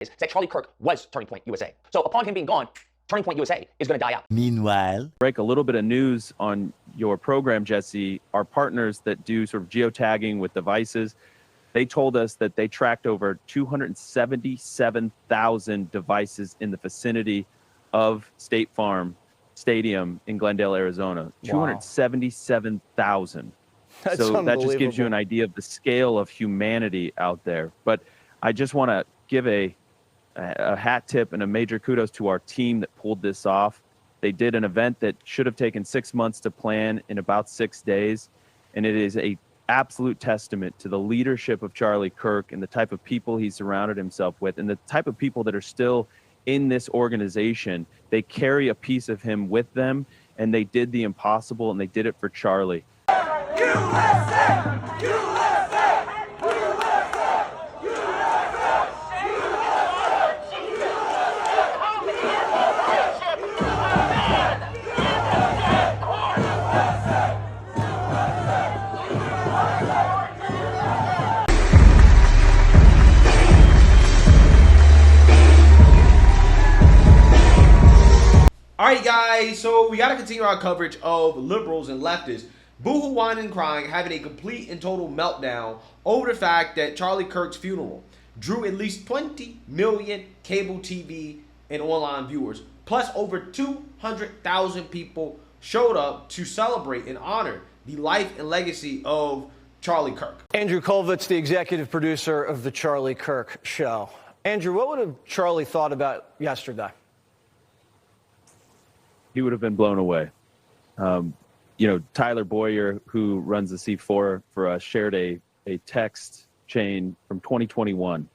is that Charlie Kirk was Turning Point USA. So upon him being gone, Turning Point USA is going to die out. Meanwhile, break a little bit of news on your program, Jesse. Our partners that do sort of geotagging with devices, they told us that they tracked over 277,000 devices in the vicinity of State Farm Stadium in Glendale, Arizona. Wow. 277,000. So that just gives you an idea of the scale of humanity out there. But I just want to give a hat tip and a major kudos to our team that pulled this off. They did an event that should have taken 6 months to plan in about 6 days. And it is a absolute testament to the leadership of Charlie Kirk and the type of people he surrounded himself with and the type of people that are still in this organization. They carry a piece of him with them, and they did the impossible, and they did it for Charlie. USA! USA! All right, guys, so we got to continue our coverage of liberals and leftists boohoo, whining, and crying, having a complete and total meltdown over the fact that Charlie Kirk's funeral drew at least 20 million cable TV and online viewers, plus over 200,000 people showed up to celebrate and honor the life and legacy of Charlie Kirk. Andrew Kolvitz, the executive producer of The Charlie Kirk Show. Andrew, what would have Charlie thought about yesterday? He would have been blown away. Tyler Boyer, who runs the C4 for us, shared a text chain from 2021.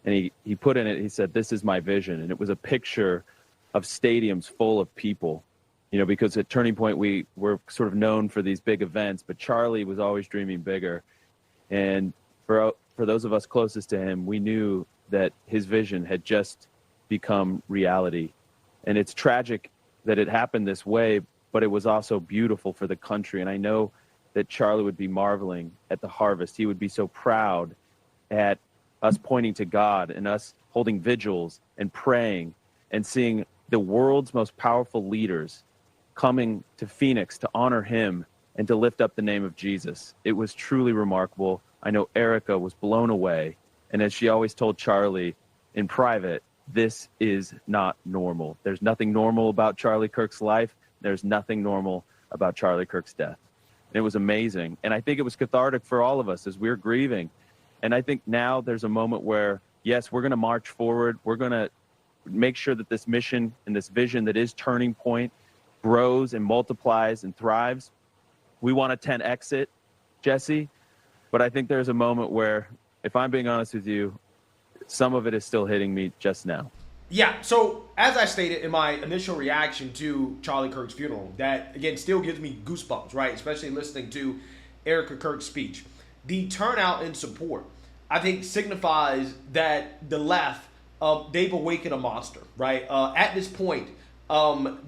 And he put in it, he said, "This is my vision." And it was a picture of stadiums full of people, because at Turning Point, we're sort of known for these big events, but Charlie was always dreaming bigger. And for those of us closest to him, we knew that his vision had just become reality. And it's tragic that it happened this way, but it was also beautiful for the country. And I know that Charlie would be marveling at the harvest. He would be so proud at us pointing to God and us holding vigils and praying and seeing the world's most powerful leaders coming to Phoenix to honor him and to lift up the name of Jesus. It was truly remarkable. I know Erica was blown away. And as she always told Charlie in private, this is not normal. There's nothing normal about Charlie Kirk's life. There's nothing normal about Charlie Kirk's death. And it was amazing. And I think it was cathartic for all of us as we're grieving. And I think now there's a moment where, yes, we're going to march forward. We're going to make sure that this mission and this vision that is Turning Point grows and multiplies and thrives. We want a 10X it, Jesse. But I think there's a moment where, if I'm being honest with you, some of it is still hitting me just now. Yeah, so as I stated in my initial reaction to Charlie Kirk's funeral, that, again, still gives me goosebumps, right? Especially listening to Erica Kirk's speech. The turnout and support, I think, signifies that the left, they've awakened a monster, right? At this point,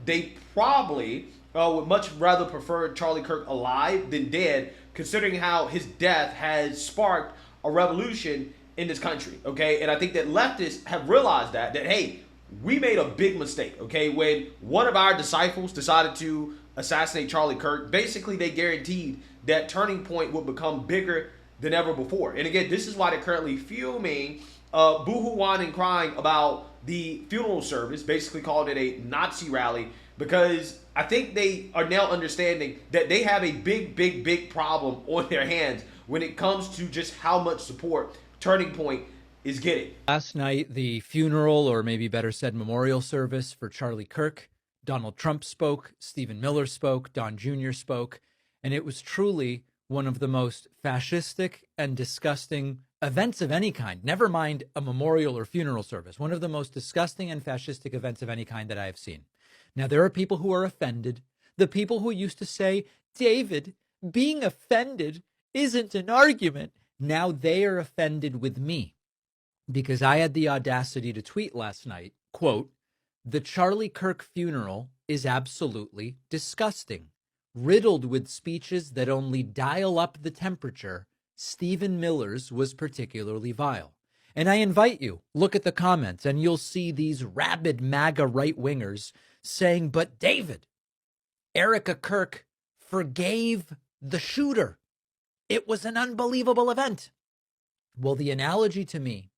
they probably would much rather prefer Charlie Kirk alive than dead, considering how his death has sparked a revolution in this country, okay? And I think that leftists have realized that hey, we made a big mistake, okay? When one of our disciples decided to assassinate Charlie Kirk, basically they guaranteed that Turning Point would become bigger than ever before. And again, this is why they're currently fuming, boohoo, whining, crying about the funeral service, basically called it a Nazi rally, because I think they are now understanding that they have a big problem on their hands when it comes to just how much support Turning Point is getting. Last night, the funeral, or maybe better said, memorial service for Charlie Kirk. Donald Trump spoke, Stephen Miller spoke, Don Jr. spoke, and it was truly one of the most fascistic and disgusting events of any kind. Never mind a memorial or funeral service. One of the most disgusting and fascistic events of any kind that I have seen. Now, there are people who are offended. The people who used to say, David, being offended isn't an argument. Now they are offended with me because I had the audacity to tweet last night, quote, "The Charlie Kirk funeral is absolutely disgusting. Riddled with speeches that only dial up the temperature, Stephen Miller's was particularly vile." And I invite you, look at the comments and you'll see these rabid MAGA right-wingers saying, but David, Erica Kirk forgave the shooter. It was an unbelievable event. Well, the analogy to me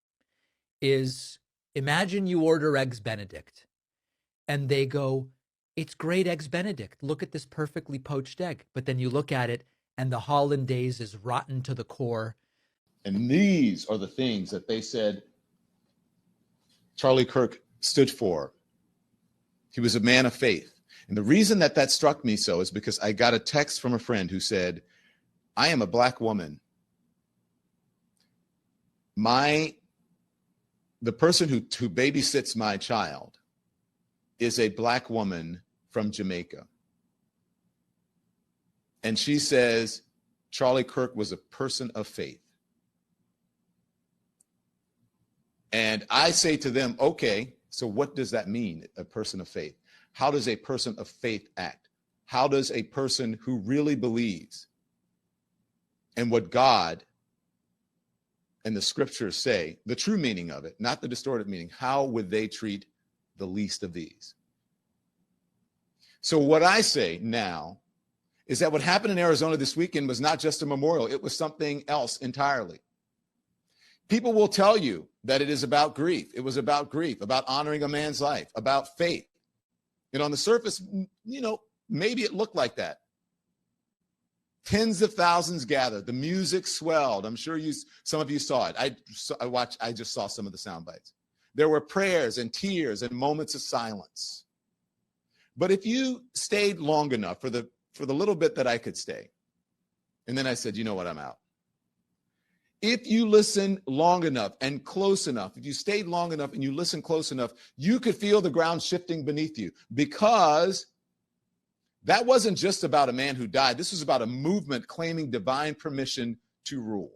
is, imagine you order Eggs Benedict and they go, it's great Eggs Benedict. Look at this perfectly poached egg. But then you look at it and the hollandaise is rotten to the core. And these are the things that they said Charlie Kirk stood for. He was a man of faith. And the reason that that struck me so is because I got a text from a friend who said, I am a black woman. The person who babysits my child is a black woman from Jamaica. And she says, Charlie Kirk was a person of faith. And I say to them, okay, so what does that mean, a person of faith? How does a person of faith act? How does a person who really believes in what God and the scriptures say, the true meaning of it, not the distorted meaning, how would they treat the least of these? So what I say now is that what happened in Arizona this weekend was not just a memorial, it was something else entirely. People will tell you that it is about grief. It was about grief, about honoring a man's life, about faith. And on the surface, maybe it looked like that. Tens of thousands gathered. The music swelled. I'm sure some of you saw it. I just saw some of the sound bites. There were prayers and tears and moments of silence. But if you stayed long enough for the little bit that I could stay, and then I said, you know what, I'm out. If you listen long enough and close enough, if you stayed long enough and you listen close enough, you could feel the ground shifting beneath you, because that wasn't just about a man who died. This was about a movement claiming divine permission to rule.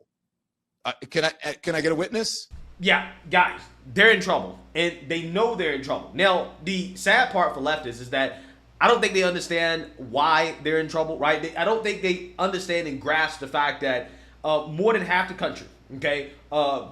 Can I get a witness? Yeah, guys, they're in trouble, and they know they're in trouble. Now, the sad part for leftists is that I don't think they understand why they're in trouble, right? I don't think they understand and grasp the fact that more than half the country, okay,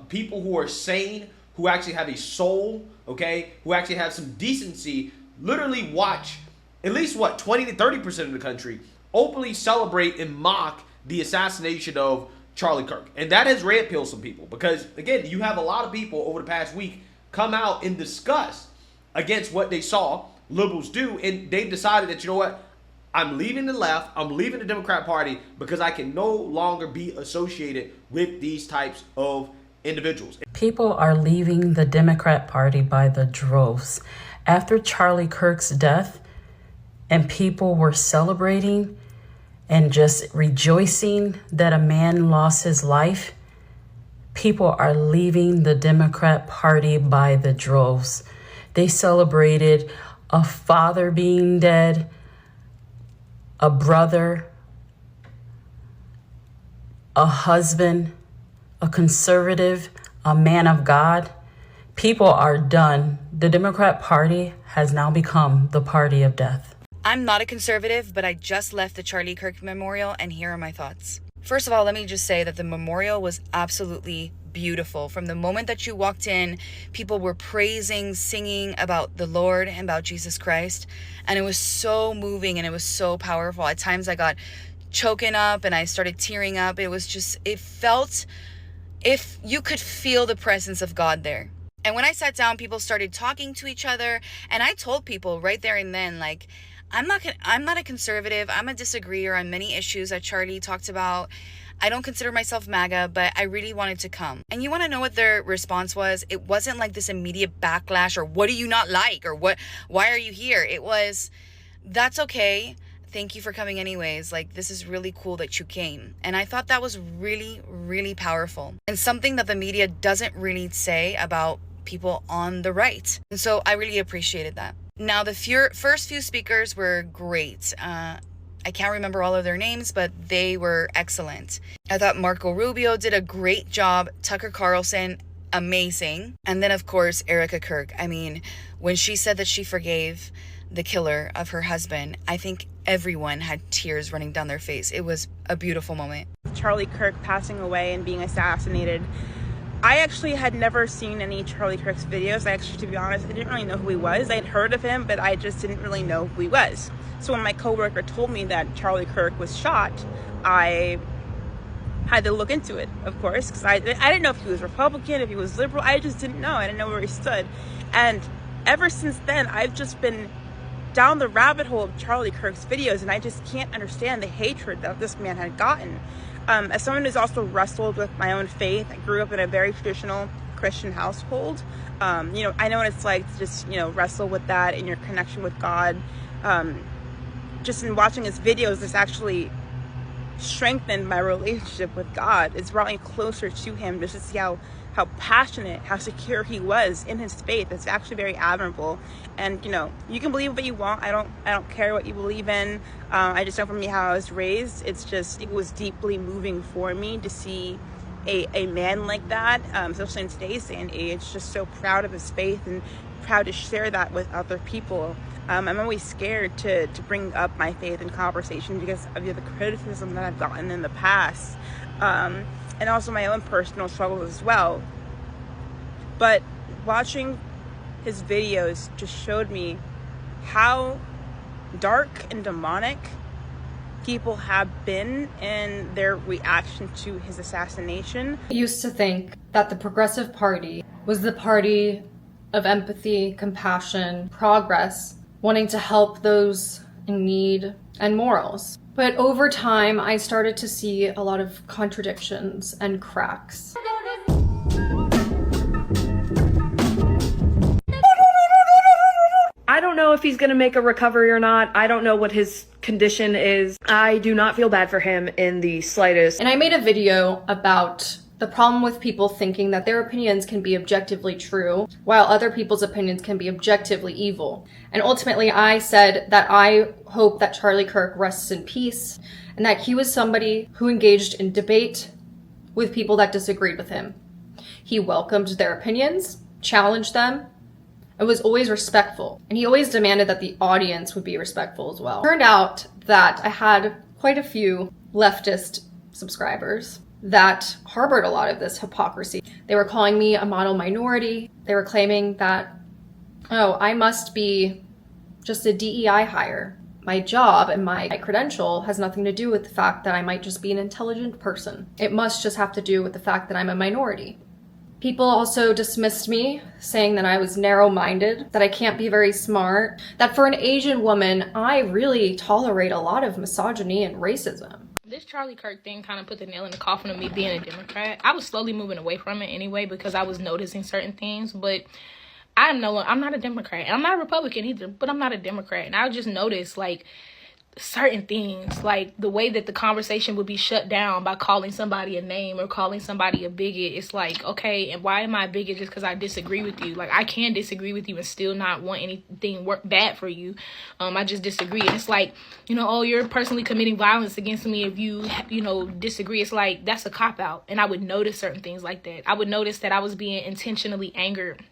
people who are sane, who actually have a soul, okay, who actually have some decency, literally watch at least 20 to 30% of the country openly celebrate and mock the assassination of Charlie Kirk. And that has red pilled some people, because again, you have a lot of people over the past week come out in disgust against what they saw liberals do, and they've decided that, you know what, I'm leaving the left, I'm leaving the Democrat Party, because I can no longer be associated with these types of individuals. People are leaving the Democrat Party by the droves. After Charlie Kirk's death, and people were celebrating and just rejoicing that a man lost his life, people are leaving the Democrat Party by the droves. They celebrated a father being dead, a brother, a husband, a conservative, a man of God. People are done. The Democrat Party has now become the party of death. I'm not a conservative, but I just left the Charlie Kirk memorial, and here are my thoughts. First of all, let me just say that the memorial was absolutely beautiful. From the moment that you walked in, people were praising, singing about the Lord and about Jesus Christ. And it was so moving and it was so powerful. At times I got choking up and I started tearing up. It felt, if you could feel the presence of God there. And when I sat down, people started talking to each other. And I told people right there and then, like, I'm not a conservative. I'm a disagreeer on many issues that Charlie talked about. I don't consider myself MAGA, but I really wanted to come. And you want to know what their response was? It wasn't like this immediate backlash or what do you not like or why are you here? It was, that's okay. Thank you for coming anyways. Like, this is really cool that you came. And I thought that was really, really powerful. And something that the media doesn't really say about people on the right. And so I really appreciated that. Now, the first few speakers were great. I can't remember all of their names, but they were excellent. I thought Marco Rubio did a great job. Tucker Carlson, amazing. And then, of course, Erica Kirk. I mean, when she said that she forgave the killer of her husband, I think everyone had tears running down their face. It was a beautiful moment. Charlie Kirk passing away and being assassinated, I actually had never seen any Charlie Kirk's videos. To be honest, I didn't really know who he was. I had heard of him, but I just didn't really know who he was. So when my coworker told me that Charlie Kirk was shot, I had to look into it, of course, because I didn't know if he was Republican, if he was liberal. I just didn't know. I didn't know where he stood. And ever since then, I've just been down the rabbit hole of Charlie Kirk's videos, and I just can't understand the hatred that this man had gotten. As someone who's also wrestled with my own faith, I grew up in a very traditional Christian household. I know what it's like to just, wrestle with that in your connection with God. Just in watching his videos, it's actually strengthened my relationship with God. It's brought me closer to him just to see how passionate, how secure he was in his faith. It's actually very admirable. And you can believe what you want. I don't care what you believe in. I just know from me how I was raised. It was deeply moving for me to see a man like that, especially in today's day and age, just so proud of his faith and proud to share that with other people. I'm always scared to bring up my faith in conversation because of the criticism that I've gotten in the past. And also my own personal struggles as well. But watching his videos just showed me how dark and demonic people have been in their reaction to his assassination. I used to think that the Progressive Party was the party of empathy, compassion, progress, wanting to help those in need, and morals. But over time, I started to see a lot of contradictions and cracks. I don't know if he's going to make a recovery or not. I don't know what his condition is. I do not feel bad for him in the slightest. And I made a video about the problem with people thinking that their opinions can be objectively true, while other people's opinions can be objectively evil. And ultimately, I said that I hope that Charlie Kirk rests in peace, and that he was somebody who engaged in debate with people that disagreed with him. He welcomed their opinions, challenged them, and was always respectful. And he always demanded that the audience would be respectful as well. It turned out that I had quite a few leftist subscribers that harbored a lot of this hypocrisy. They were calling me a model minority. They were claiming that, oh, I must be just a DEI hire. My job and my credential has nothing to do with the fact that I might just be an intelligent person. It must just have to do with the fact that I'm a minority. People also dismissed me, saying that I was narrow-minded, that I can't be very smart, that for an Asian woman, I really tolerate a lot of misogyny and racism. This Charlie Kirk thing kind of put the nail in the coffin of me being a Democrat. I was slowly moving away from it anyway because I was noticing certain things, but I'm not a Democrat. I'm not a Republican either, but I'm not a Democrat. And I just noticed, certain things, like the way that the conversation would be shut down by calling somebody a name or calling somebody a bigot. It's like, okay, and why am I a bigot just because I disagree with you? Like, I can disagree with you and still not want anything bad for you. I just disagree. And it's like, oh, you're personally committing violence against me if you disagree. It's like, that's a cop-out. And I would notice certain things like that. I would notice that I was being intentionally angered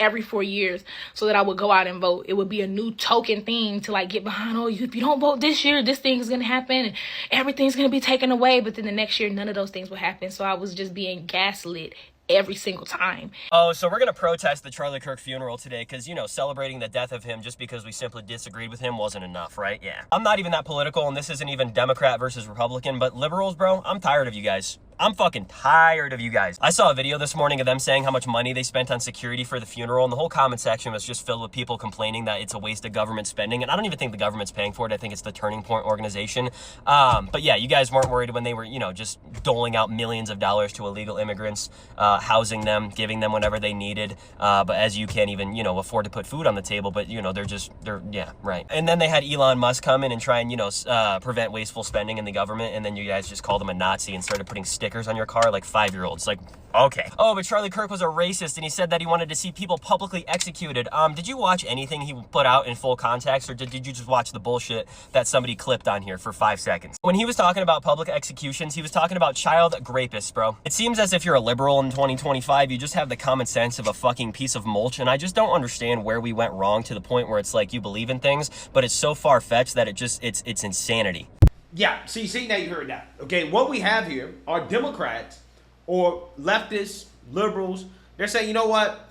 every 4 years so that I would go out and vote. It would be a new token thing to get behind. Oh, if you don't vote this year, this thing is going to happen and everything's going to be taken away. But then the next year, none of those things would happen. So I was just being gaslit every single time. Oh, so we're going to protest the Charlie Kirk funeral today because, celebrating the death of him just because we simply disagreed with him wasn't enough, right? Yeah. I'm not even that political, and this isn't even Democrat versus Republican, but liberals, bro, I'm tired of you guys. I'm fucking tired of you guys. I saw a video this morning of them saying how much money they spent on security for the funeral, and the whole comment section was just filled with people complaining that it's a waste of government spending, and I don't even think the government's paying for it. I think it's the Turning Point organization. But yeah, you guys weren't worried when they were, just doling out millions of dollars to illegal immigrants, housing them, giving them whatever they needed. But as you can't even, afford to put food on the table, but, yeah, right. And then they had Elon Musk come in and try and, prevent wasteful spending in the government, and then you guys just called him a Nazi and started putting stickers on your car like 5-year-olds. Like, okay. Oh, but Charlie Kirk was a racist and he said that he wanted to see people publicly executed. Did you watch anything he put out in full context, or did you just watch the bullshit that somebody clipped on here for 5 seconds? When he was talking about public executions, he was talking about child rapists, bro. It seems as if you're a liberal in 2025, you just have the common sense of a fucking piece of mulch, and I just don't understand where we went wrong to the point where it's like you believe in things, but it's so far-fetched that it's insanity. Yeah, see, now you heard that. Okay, what we have here are Democrats or leftists, liberals, they're saying, you know what?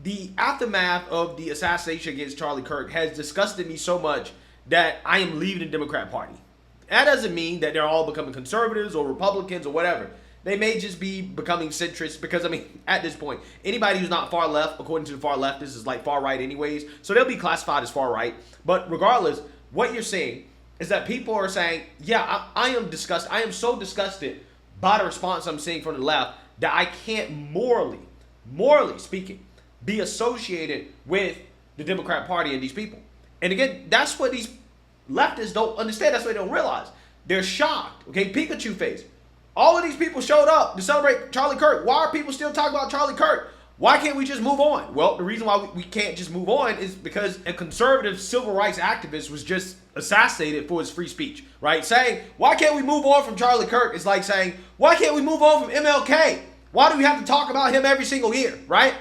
The aftermath of the assassination against Charlie Kirk has disgusted me so much that I am leaving the Democrat Party. That doesn't mean that they're all becoming conservatives or Republicans or whatever. They may just be becoming centrists because, I mean, at this point, anybody who's not far left, according to the far leftists, is like far right anyways. So they'll be classified as far right. But regardless, what you're seeing is that people are saying, yeah, I am disgusted. I am so disgusted by the response I'm seeing from the left that I can't morally speaking, be associated with the Democrat Party and these people. And again, that's what these leftists don't understand. That's what they don't realize. They're shocked. Okay, Pikachu face. All of these people showed up to celebrate Charlie Kirk. Why are people still talking about Charlie Kirk? Why can't we just move on? Well, the reason why we can't just move on is because a conservative civil rights activist was just assassinated for his free speech, right? Saying, why can't we move on from Charlie Kirk? It's like saying, why can't we move on from MLK? Why do we have to talk about him every single year, right?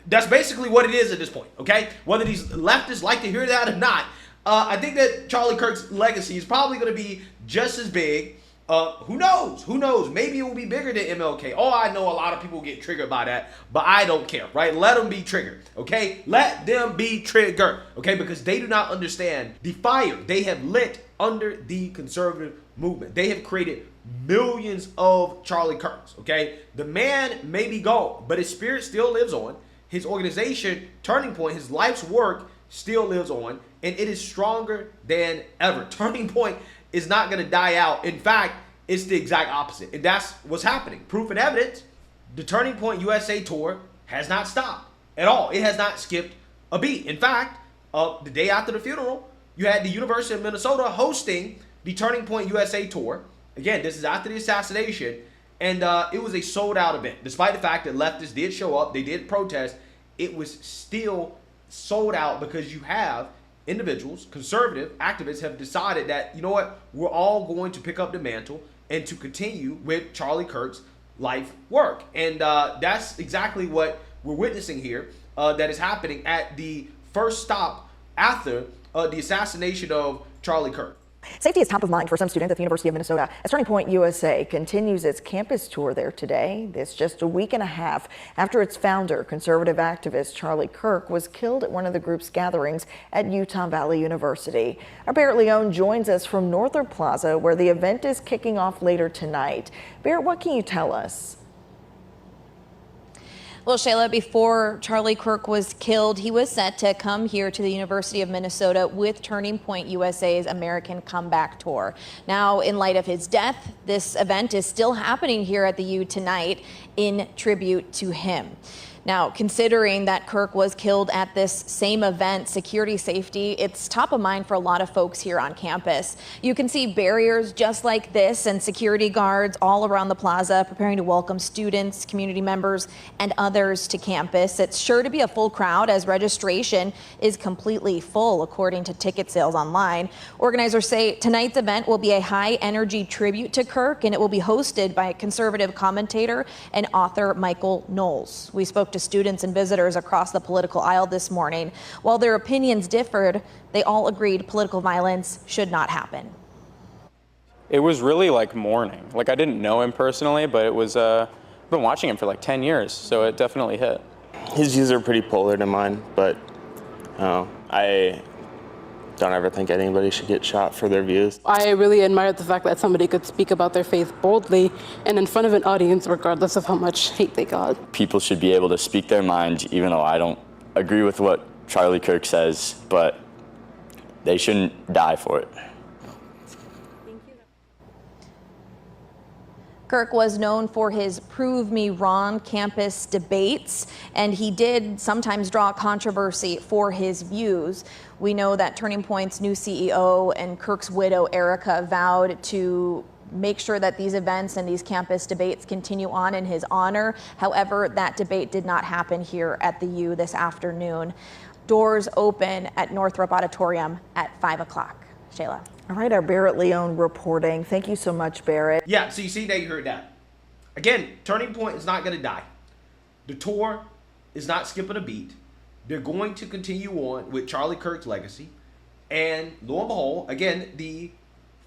That's basically what it is at this point, okay? Whether these leftists like to hear that or not, I think that Charlie Kirk's legacy is probably going to be just as big. Who knows? Who knows? Maybe it will be bigger than MLK. Oh, I know a lot of people get triggered by that, but I don't care, right? Let them be triggered, okay? Let them be triggered, okay? Because they do not understand the fire they have lit under the conservative movement. They have created millions of Charlie Kirks, okay? The man may be gone, but his spirit still lives on. His organization, Turning Point, his life's work still lives on, and it is stronger than ever. Turning Point is not going to die out. In fact, it's the exact opposite. And that's what's happening. Proof and evidence, the Turning Point USA tour has not stopped at all. It has not skipped a beat. In fact, the day after the funeral, you had the University of Minnesota hosting the Turning Point USA tour. Again, this is after the assassination. And it was a sold-out event. Despite the fact that leftists did show up, they did protest, it was still sold out because you have individuals, conservative activists have decided that, you know what, we're all going to pick up the mantle and to continue with Charlie Kirk's life work. And that's exactly what we're witnessing here that is happening at the first stop after the assassination of Charlie Kirk. Safety is top of mind for some students at the University of Minnesota as Turning Point USA continues its campus tour there today. This just a week and a half after its founder, conservative activist Charlie Kirk, was killed at one of the group's gatherings at Utah Valley University. Our Barrett Leone joins us from Northrop Plaza, where the event is kicking off later tonight. Barrett, what can you tell us? Well, Shayla, before Charlie Kirk was killed, he was set to come here to the University of Minnesota with Turning Point USA's American Comeback Tour. Now, in light of his death, this event is still happening here at the U tonight in tribute to him. Now, considering that Kirk was killed at this same event, security safety, it's top of mind for a lot of folks here on campus. You can see barriers just like this and security guards all around the plaza preparing to welcome students, community members, and others to campus. It's sure to be a full crowd as registration is completely full, according to ticket sales online. Organizers say tonight's event will be a high-energy tribute to Kirk, and it will be hosted by conservative commentator and author Michael Knowles. We spoke to students and visitors across the political aisle this morning. While their opinions differed, they all agreed political violence should not happen. It was really like mourning. Like, I didn't know him personally, but it was, I've been watching him for like 10 years, so it definitely hit. His views are pretty polar to mine, but I don't ever think anybody should get shot for their views. I really admired the fact that somebody could speak about their faith boldly and in front of an audience, regardless of how much hate they got. People should be able to speak their mind, even though I don't agree with what Charlie Kirk says, but they shouldn't die for it. Kirk was known for his Prove Me Wrong campus debates, and he did sometimes draw controversy for his views. We know that Turning Point's new CEO and Kirk's widow, Erica, vowed to make sure that these events and these campus debates continue on in his honor. However, that debate did not happen here at the U this afternoon. Doors open at Northrop Auditorium at 5 o'clock. Shayla. All right, our Barrett Leone reporting. Thank you so much, Barrett. Yeah, so you see that, you heard that. Again, Turning Point is not going to die. The tour is not skipping a beat. They're going to continue on with Charlie Kirk's legacy. And lo and behold, again, the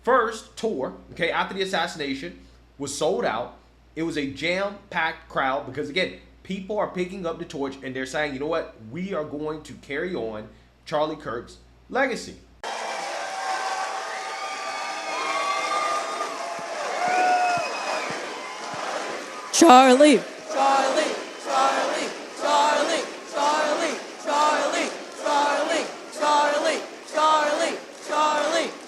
first tour, okay, after the assassination was sold out. It was a jam-packed crowd because, again, people are picking up the torch and they're saying, you know what, we are going to carry on Charlie Kirk's legacy. Charlie, Charlie, Charlie, Charlie, Charlie, Charlie, Charlie, Charlie, Charlie, Charlie.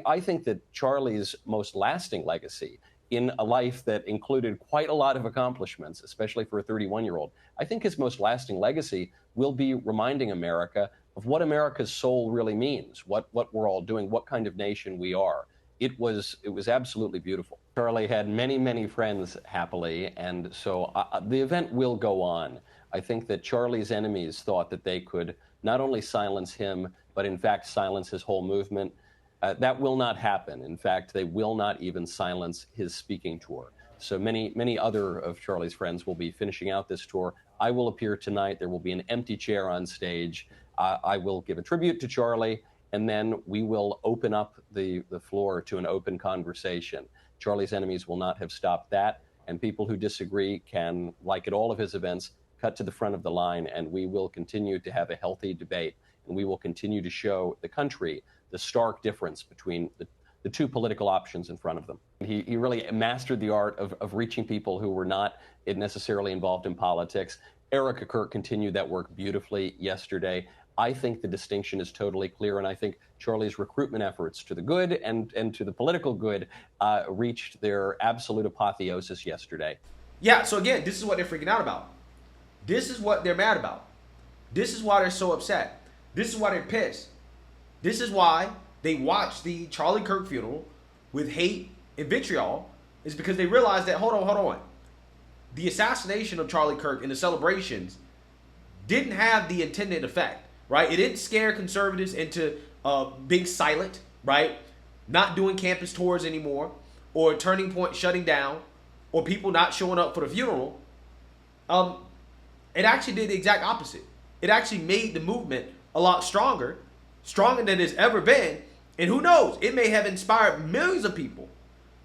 I think that Charlie's most lasting legacy in a life that included quite a lot of accomplishments, especially for a 31-year-old, I think his most lasting legacy will be reminding America of what America's soul really means, what we're all doing, what kind of nation we are. It was absolutely beautiful. Charlie had many, many friends happily, and so the event will go on. I think that Charlie's enemies thought that they could not only silence him, but in fact silence his whole movement. That will not happen. In fact, they will not even silence his speaking tour. So many other of Charlie's friends will be finishing out this tour. I will appear tonight. There will be an empty chair on stage. I will give a tribute to Charlie, and then we will open up the floor to an open conversation. Charlie's enemies will not have stopped that, and people who disagree can, like at all of his events, cut to the front of the line, and we will continue to have a healthy debate, and we will continue to show the country the stark difference between the two political options in front of them. He really mastered the art of reaching people who were not necessarily involved in politics. Erica Kirk continued that work beautifully yesterday. I think the distinction is totally clear, and I think Charlie's recruitment efforts to the good and to the political good reached their absolute apotheosis yesterday. Yeah, so again, this is what they're freaking out about. This is what they're mad about. This is why they're so upset. This is why they're pissed. This is why they watched the Charlie Kirk funeral with hate and vitriol, is because they realized that, hold on. The assassination of Charlie Kirk and the celebrations didn't have the intended effect, right? It didn't scare conservatives into being silent, right? Not doing campus tours anymore, or Turning Point shutting down, or people not showing up for the funeral. It actually did the exact opposite. It actually made the movement a lot stronger than it's ever been. And who knows, it may have inspired millions of people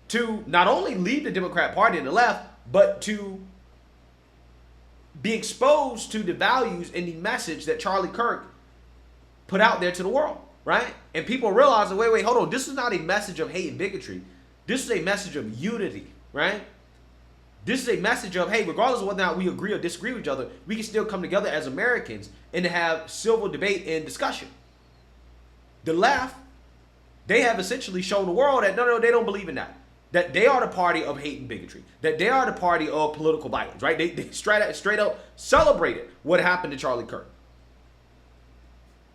to not only leave the Democrat Party and the left, but to be exposed to the values and the message that Charlie Kirk put out there to the world, right? And people realize, wait, hold on, this is not a message of hate and bigotry. This is a message of unity, right? This is a message of, hey, regardless of whether or not we agree or disagree with each other, we can still come together as Americans and to have civil debate and discussion. The left, they have essentially shown the world that no, they don't believe in that. That they are the party of hate and bigotry. That they are the party of political violence, right? They straight up celebrated what happened to Charlie Kirk.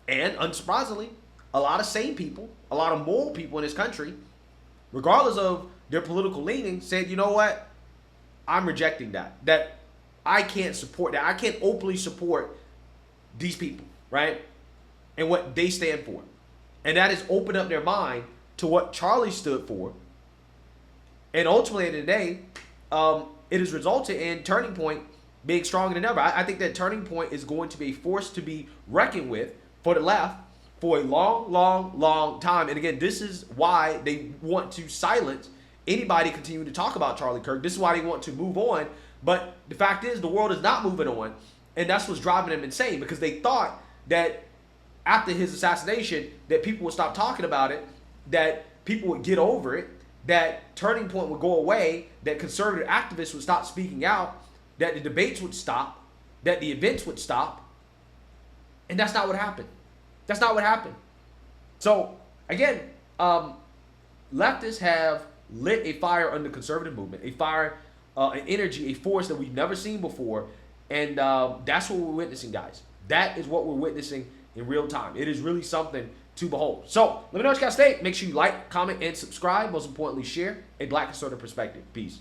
And unsurprisingly, a lot of sane people, a lot of moral people in this country, regardless of their political leaning, said, you know what? I'm rejecting that. That I can't support that. I can't openly support these people, right? And what they stand for. And that has opened up their mind to what Charlie stood for. And ultimately, at the end of the day, it has resulted in Turning Point being stronger than ever. I think that Turning Point is going to be a force to be reckoned with for the left for a long time. And again, this is why they want to silence anybody continuing to talk about Charlie Kirk. This is why they want to move on. But the fact is, the world is not moving on. And that's what's driving them insane, because they thought that after his assassination, that people would stop talking about it, that people would get over it, that Turning Point would go away, that conservative activists would stop speaking out, that the debates would stop, that the events would stop. And that's not what happened. That's not what happened. So, again, leftists have lit a fire under the conservative movement, a fire, an energy, a force that we've never seen before. And that's what we're witnessing, guys. That is what we're witnessing in real time. It is really something to behold. So, let me know what you guys think. Make sure you like, comment, and subscribe. Most importantly, share a Black conservative perspective. Peace.